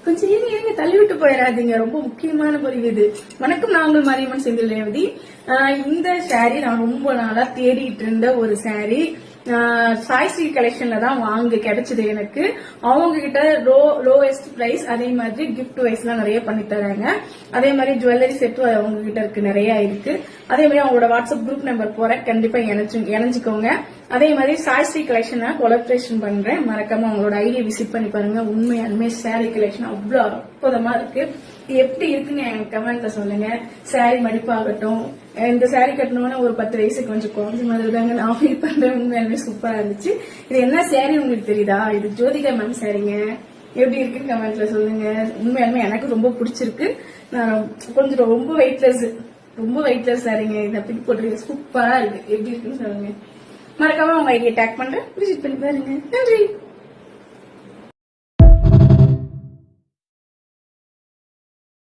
கொஞ்சம் ஏங்க தள்ளி விட்டு போயிடாதீங்க, ரொம்ப முக்கியமான பதிவு இது. வணக்கம், நான் உங்கள் மாரியம்மன் செந்தில் ரேவதி. இந்த சாரி நான் ரொம்ப நாளா தேடிட்டு இருந்த ஒரு சாரி. சாய்ஸ்ரீ கலெக்ஷன்ல தான் வாங்க கிடைச்சது எனக்கு. அவங்க கிட்ட லோவஸ்ட் பிரைஸ், அதே மாதிரி கிஃப்ட் வைஸ் எல்லாம் நிறைய பண்ணி தராங்க. அதே மாதிரி ஜுவல்லரி செட்டும் அவங்க கிட்ட இருக்கு, நிறைய இருக்கு. அதே மாதிரி அவங்களோட வாட்ஸ்அப் குரூப் நம்பர் போறேன், கண்டிப்பா இணைஞ்சுக்கோங்க. அதே மாதிரி சாய்ஸ்ரீ கலெக்ஷன் கொலாபரேஷன் பண்றேன், மறக்காம அவங்களோட ஐடியை விசிட் பண்ணி பாருங்க. உண்மையாலுமே சாரி கலெக்ஷன் அவ்வளவு அற்புதமா இருக்கு. எப்படி இருக்குன்னு எனக்கு கமெண்ட்ல சொல்லுங்க. சாரி மடிப்பாகட்டும், இந்த சாரி கட்டணும்னு ஒரு 10 வயசுக்கு கொஞ்சம் குறைஞ்ச மாதிரி தாங்க நான் ஃபீல் பண்றேன். உண்மையாலுமே சூப்பரா இருந்துச்சு. இது என்ன சாரி உங்களுக்கு தெரியுதா? இது ஜோதிகா மேம் சாரிங்க. எப்படி இருக்குன்னு கமெண்ட்ல சொல்லுங்க. உண்மையாலுமே எனக்கு ரொம்ப பிடிச்சிருக்கு. நான் கொஞ்சம் ரொம்ப வெயிட்லெஸ் சாரிங்க. இதை பின் போட்டுருக்கு, சூப்பரா இருக்கு. எப்படி இருக்குன்னு சொல்லுங்க. மறக்காம உங்க ஐடியா டேக் பண்றேன், விசிட் பண்ணி பாருங்க. நன்றி.